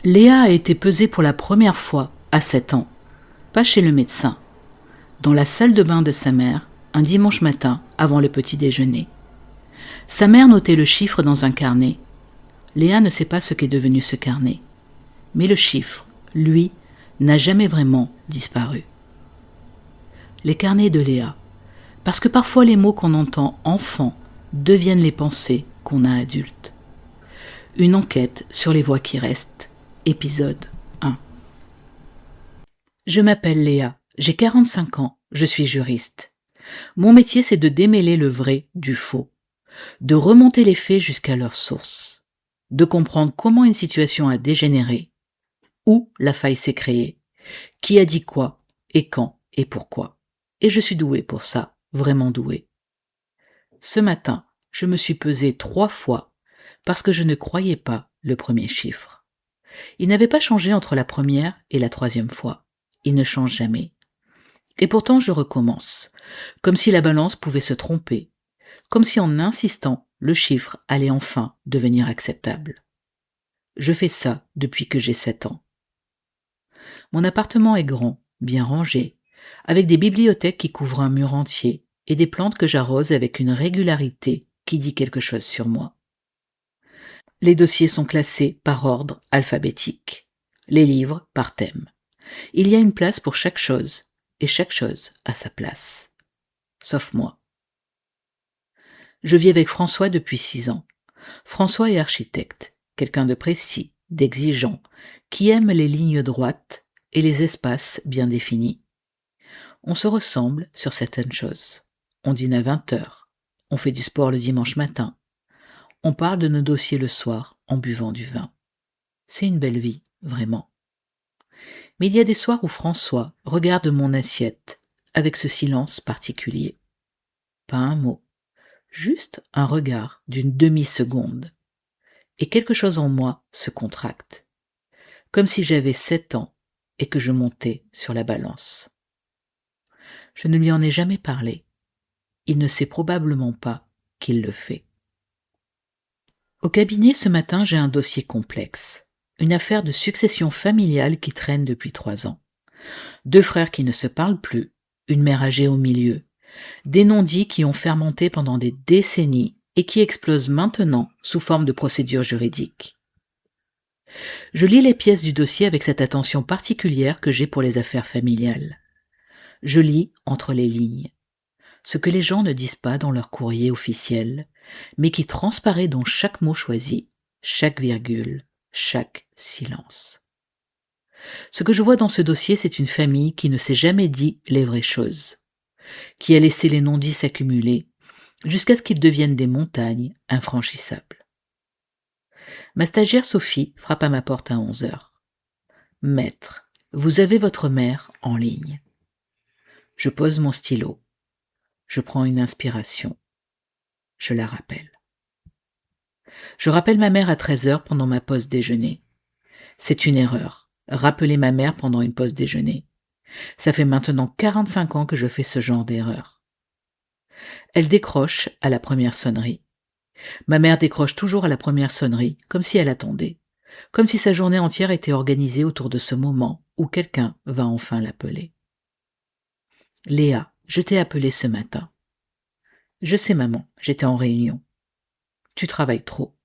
Léa a été pesée pour la première fois à 7 ans, pas chez le médecin, dans la salle de bain de sa mère, un dimanche matin avant le petit déjeuner. Sa mère notait le chiffre dans un carnet. Léa ne sait pas ce qu'est devenu ce carnet. Mais le chiffre, lui, n'a jamais vraiment disparu. Les carnets de Léa. Parce que parfois les mots qu'on entend enfant deviennent les pensées qu'on a adultes. Une enquête sur les voix qui restent. Épisode 1. Je m'appelle Léa, j'ai 45 ans, je suis juriste. Mon métier, c'est de démêler le vrai du faux, de remonter les faits jusqu'à leur source, de comprendre comment une situation a dégénéré, où la faille s'est créée, qui a dit quoi, et quand, et pourquoi. Et je suis douée pour ça, vraiment douée. Ce matin, je me suis pesée 3 fois parce que je ne croyais pas le premier chiffre. Il n'avait pas changé entre la première et la 3e fois. Il ne change jamais. Et pourtant, je recommence, comme si la balance pouvait se tromper, comme si en insistant, le chiffre allait enfin devenir acceptable. Je fais ça depuis que j'ai 7 ans. Mon appartement est grand, bien rangé, avec des bibliothèques qui couvrent un mur entier et des plantes que j'arrose avec une régularité qui dit quelque chose sur moi. Les dossiers sont classés par ordre alphabétique, les livres par thème. Il y a une place pour chaque chose, et chaque chose a sa place. Sauf moi. Je vis avec François depuis 6 ans. François est architecte, quelqu'un de précis, d'exigeant, qui aime les lignes droites et les espaces bien définis. On se ressemble sur certaines choses. On dîne à 20h. On fait du sport le dimanche matin. On parle de nos dossiers le soir en buvant du vin. C'est une belle vie, vraiment. Mais il y a des soirs où François regarde mon assiette avec ce silence particulier. Pas un mot, juste un regard d'une demi-seconde. Et quelque chose en moi se contracte, comme si j'avais 7 ans et que je montais sur la balance. Je ne lui en ai jamais parlé. Il ne sait probablement pas qu'il le fait. Au cabinet ce matin, j'ai un dossier complexe. Une affaire de succession familiale qui traîne depuis 3 ans. 2 frères qui ne se parlent plus, une mère âgée au milieu. Des non-dits qui ont fermenté pendant des décennies et qui explosent maintenant sous forme de procédures juridiques. Je lis les pièces du dossier avec cette attention particulière que j'ai pour les affaires familiales. Je lis entre les lignes. Ce que les gens ne disent pas dans leur courrier officiel, mais qui transparaît dans chaque mot choisi, chaque virgule, chaque silence. Ce que je vois dans ce dossier, c'est une famille qui ne s'est jamais dit les vraies choses, qui a laissé les non-dits s'accumuler, jusqu'à ce qu'ils deviennent des montagnes infranchissables. Ma stagiaire Sophie frappe à ma porte à 11h. « Maître, vous avez votre mère en ligne. » Je pose mon stylo. Je prends une inspiration. Je la rappelle. Je rappelle ma mère à 13h pendant ma pause déjeuner. C'est une erreur. Rappeler ma mère pendant une pause déjeuner. Ça fait maintenant 45 ans que je fais ce genre d'erreur. Elle décroche à la première sonnerie. Ma mère décroche toujours à la première sonnerie, comme si elle attendait. Comme si sa journée entière était organisée autour de ce moment où quelqu'un va enfin l'appeler. « Léa, je t'ai appelé ce matin. »« Je sais maman, j'étais en réunion. »« Tu travailles trop. »«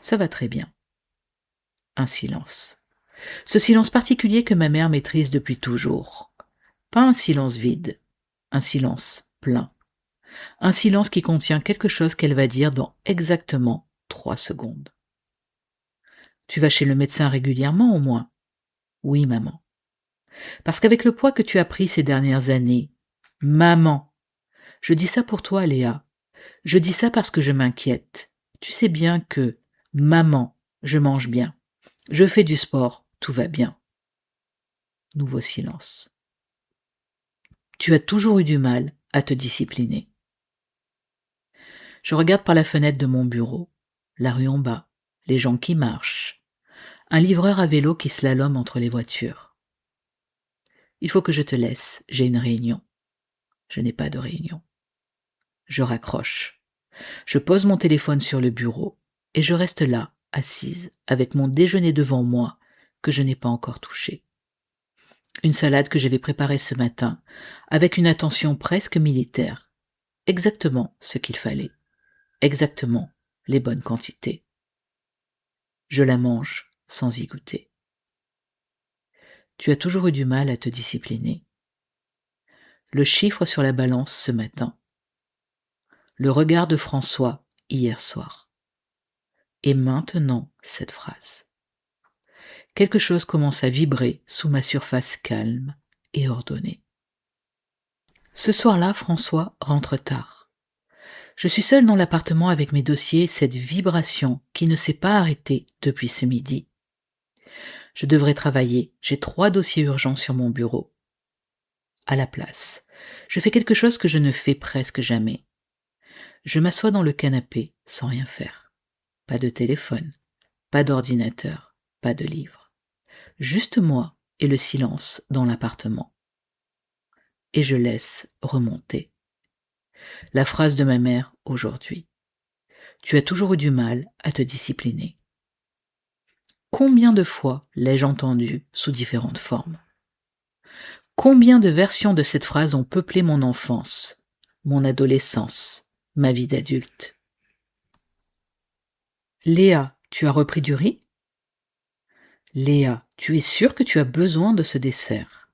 Ça va très bien. » Un silence. Ce silence particulier que ma mère maîtrise depuis toujours. Pas un silence vide, un silence plein. Un silence qui contient quelque chose qu'elle va dire dans exactement 3 secondes. « Tu vas chez le médecin régulièrement au moins ?»« Oui, maman. »« Parce qu'avec le poids que tu as pris ces dernières années, maman, je dis ça pour toi, Léa. Je dis ça parce que je m'inquiète. Tu sais bien que, maman, je mange bien. Je fais du sport, tout va bien. » Nouveau silence. « Tu as toujours eu du mal à te discipliner. » Je regarde par la fenêtre de mon bureau, la rue en bas, les gens qui marchent, un livreur à vélo qui slalome entre les voitures. « Il faut que je te laisse, j'ai une réunion. » Je n'ai pas de réunion. Je raccroche. Je pose mon téléphone sur le bureau et je reste là, assise, avec mon déjeuner devant moi, que je n'ai pas encore touché. Une salade que j'avais préparée ce matin, avec une attention presque militaire. Exactement ce qu'il fallait. Exactement les bonnes quantités. Je la mange sans y goûter. Tu as toujours eu du mal à te discipliner. Le chiffre sur la balance ce matin. Le regard de François hier soir. Et maintenant cette phrase. Quelque chose commence à vibrer sous ma surface calme et ordonnée. Ce soir-là, François rentre tard. Je suis seule dans l'appartement avec mes dossiers et cette vibration qui ne s'est pas arrêtée depuis ce midi. Je devrais travailler, j'ai 3 dossiers urgents sur mon bureau. À la place, je fais quelque chose que je ne fais presque jamais. Je m'assois dans le canapé sans rien faire. Pas de téléphone, pas d'ordinateur, pas de livre. Juste moi et le silence dans l'appartement. Et je laisse remonter. La phrase de ma mère aujourd'hui. Tu as toujours eu du mal à te discipliner. Combien de fois l'ai-je entendue sous différentes formes? Combien de versions de cette phrase ont peuplé mon enfance, mon adolescence, ma vie d'adulte? Léa, tu as repris du riz? Léa, tu es sûre que tu as besoin de ce dessert?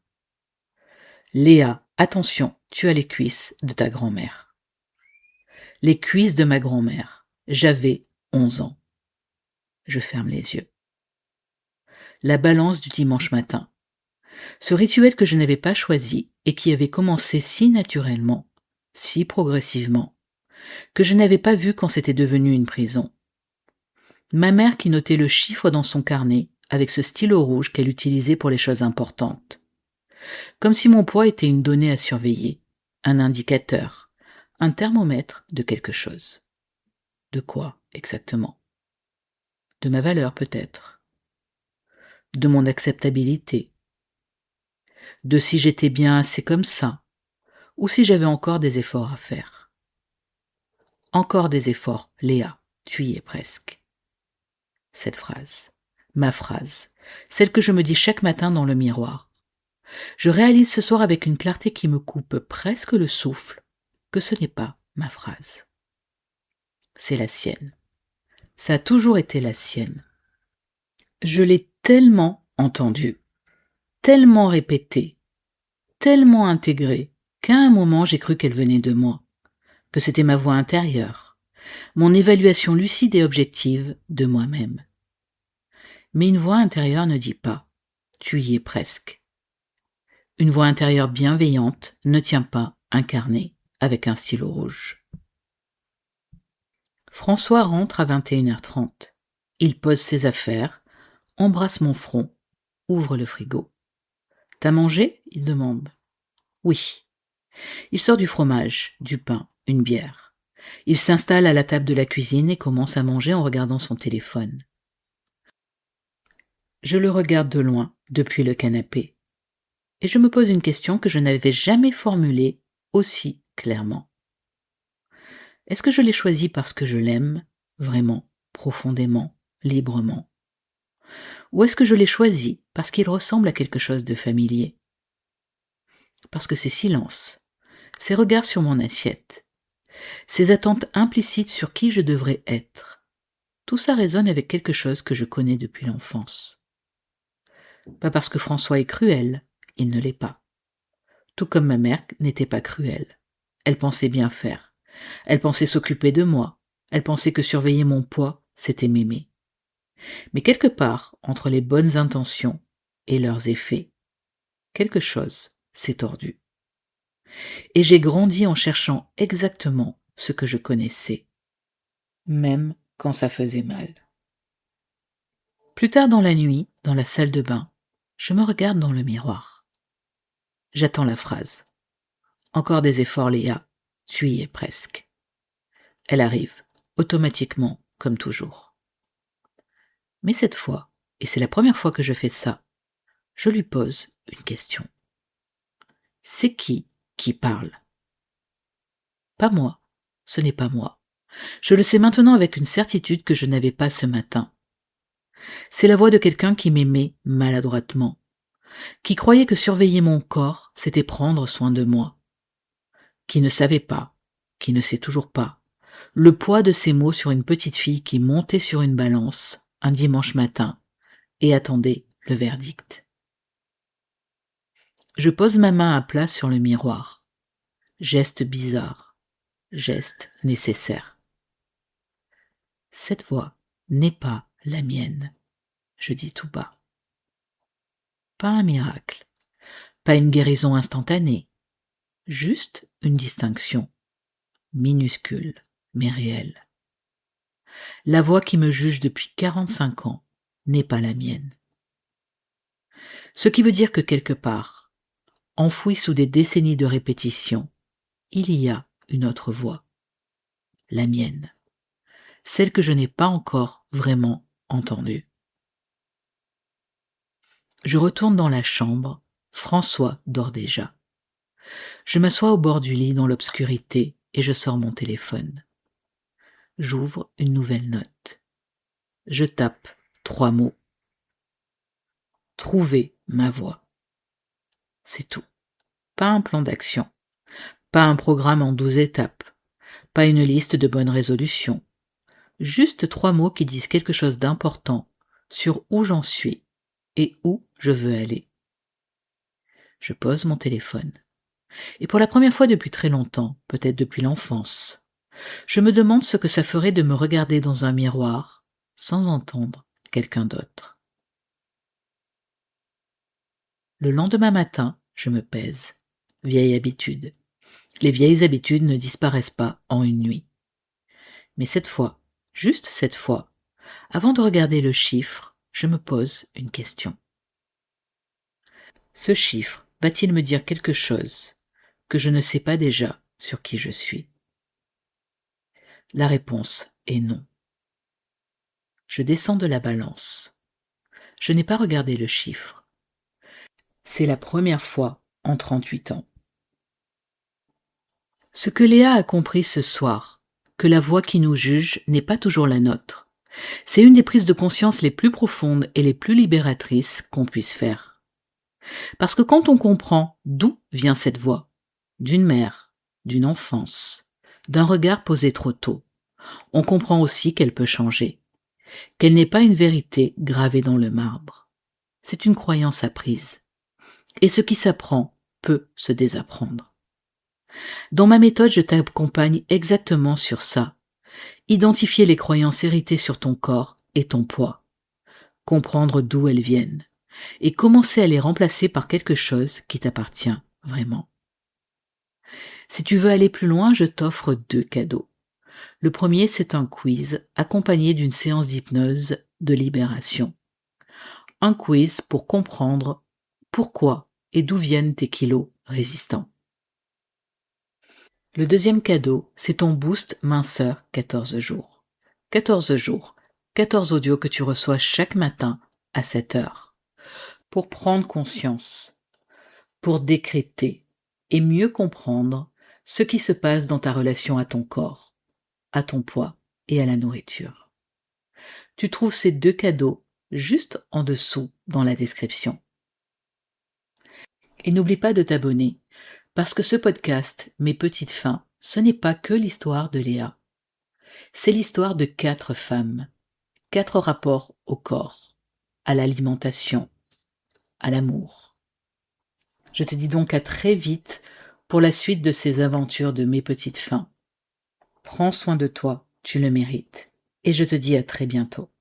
Léa, attention, tu as les cuisses de ta grand-mère. Les cuisses de ma grand-mère. J'avais 11 ans. Je ferme les yeux. La balance du dimanche matin. Ce rituel que je n'avais pas choisi et qui avait commencé si naturellement, si progressivement, que je n'avais pas vu quand c'était devenu une prison. Ma mère qui notait le chiffre dans son carnet avec ce stylo rouge qu'elle utilisait pour les choses importantes. Comme si mon poids était une donnée à surveiller, un indicateur, un thermomètre de quelque chose. De quoi exactement? De ma valeur peut-être. De mon acceptabilité. De si j'étais bien assez comme ça, ou si j'avais encore des efforts à faire. Encore des efforts, Léa, tu y es presque. Cette phrase, ma phrase, celle que je me dis chaque matin dans le miroir. Je réalise ce soir avec une clarté qui me coupe presque le souffle que ce n'est pas ma phrase. C'est la sienne. Ça a toujours été la sienne. Je l'ai tellement entendue, tellement répétée, tellement intégrée, qu'à un moment j'ai cru qu'elle venait de moi, que c'était ma voix intérieure, mon évaluation lucide et objective de moi-même. Mais une voix intérieure ne dit pas « tu y es presque ». Une voix intérieure bienveillante ne tient pas un carnet avec un stylo rouge. François rentre à 21h30. Il pose ses affaires, embrasse mon front, ouvre le frigo. « T'as mangé ?» il demande. « Oui. » Il sort du fromage, du pain, une bière. Il s'installe à la table de la cuisine et commence à manger en regardant son téléphone. Je le regarde de loin, depuis le canapé. Et je me pose une question que je n'avais jamais formulée aussi clairement. Est-ce que je l'ai choisi parce que je l'aime, vraiment, profondément, librement? Ou est-ce que je l'ai choisi parce qu'il ressemble à quelque chose de familier? Parce que ses silences, ses regards sur mon assiette, ses attentes implicites sur qui je devrais être, tout ça résonne avec quelque chose que je connais depuis l'enfance. Pas parce que François est cruel, il ne l'est pas. Tout comme ma mère n'était pas cruelle. Elle pensait bien faire. Elle pensait s'occuper de moi. Elle pensait que surveiller mon poids, c'était m'aimer. Mais quelque part, entre les bonnes intentions et leurs effets, quelque chose s'est tordu. Et j'ai grandi en cherchant exactement ce que je connaissais, même quand ça faisait mal. Plus tard dans la nuit, dans la salle de bain, je me regarde dans le miroir. J'attends la phrase. Encore des efforts, Léa, tu y es presque. Elle arrive, automatiquement, comme toujours. Mais cette fois, et c'est la première fois que je fais ça, je lui pose une question. C'est qui parle? Pas moi, ce n'est pas moi. Je le sais maintenant avec une certitude que je n'avais pas ce matin. C'est la voix de quelqu'un qui m'aimait maladroitement, qui croyait que surveiller mon corps, c'était prendre soin de moi, qui ne savait pas, qui ne sait toujours pas, le poids de ces mots sur une petite fille qui montait sur une balance un dimanche matin et attendait le verdict. Je pose ma main à plat sur le miroir. Geste bizarre, geste nécessaire. Cette voix n'est pas la mienne, je dis tout bas. Pas un miracle, pas une guérison instantanée, juste une distinction, minuscule mais réelle. La voix qui me juge depuis 45 ans n'est pas la mienne. Ce qui veut dire que quelque part, enfouie sous des décennies de répétition, il y a une autre voix, la mienne, celle que je n'ai pas encore vraiment entendue. Je retourne dans la chambre, François dort déjà. Je m'assois au bord du lit dans l'obscurité et je sors mon téléphone. J'ouvre une nouvelle note. Je tape 3 mots. Trouver ma voie. C'est tout. Pas un plan d'action. Pas un programme en 12 étapes. Pas une liste de bonnes résolutions. Juste 3 mots qui disent quelque chose d'important sur où j'en suis et où je veux aller. Je pose mon téléphone. Et pour la première fois depuis très longtemps, peut-être depuis l'enfance, je me demande ce que ça ferait de me regarder dans un miroir sans entendre quelqu'un d'autre. Le lendemain matin, je me pèse. Vieille habitude. Les vieilles habitudes ne disparaissent pas en une nuit. Mais cette fois, juste cette fois, avant de regarder le chiffre, je me pose une question. Ce chiffre va-t-il me dire quelque chose que je ne sais pas déjà sur qui je suis? La réponse est non. Je descends de la balance. Je n'ai pas regardé le chiffre. C'est la première fois en 38 ans. Ce que Léa a compris ce soir, que la voix qui nous juge n'est pas toujours la nôtre, c'est une des prises de conscience les plus profondes et les plus libératrices qu'on puisse faire. Parce que quand on comprend d'où vient cette voix, d'une mère, d'une enfance, d'un regard posé trop tôt, on comprend aussi qu'elle peut changer, qu'elle n'est pas une vérité gravée dans le marbre. C'est une croyance apprise. Et ce qui s'apprend peut se désapprendre. Dans ma méthode, je t'accompagne exactement sur ça. Identifier les croyances héritées sur ton corps et ton poids. Comprendre d'où elles viennent. Et commencer à les remplacer par quelque chose qui t'appartient vraiment. Si tu veux aller plus loin, je t'offre 2 cadeaux. Le premier, c'est un quiz accompagné d'une séance d'hypnose de libération. Un quiz pour comprendre pourquoi et d'où viennent tes kilos résistants. Le deuxième cadeau, c'est ton boost minceur 14 jours. 14 jours, 14 audios que tu reçois chaque matin à 7 heures. Pour prendre conscience, pour décrypter et mieux comprendre ce qui se passe dans ta relation à ton corps, à ton poids et à la nourriture. Tu trouves ces 2 cadeaux juste en dessous dans la description. Et n'oublie pas de t'abonner, parce que ce podcast, Mes petites fins, ce n'est pas que l'histoire de Léa. C'est l'histoire de 4 femmes, 4 rapports au corps, à l'alimentation, à l'amour. Je te dis donc à très vite pour la suite de ces aventures de Mes petites fins. Prends soin de toi, tu le mérites, et je te dis à très bientôt.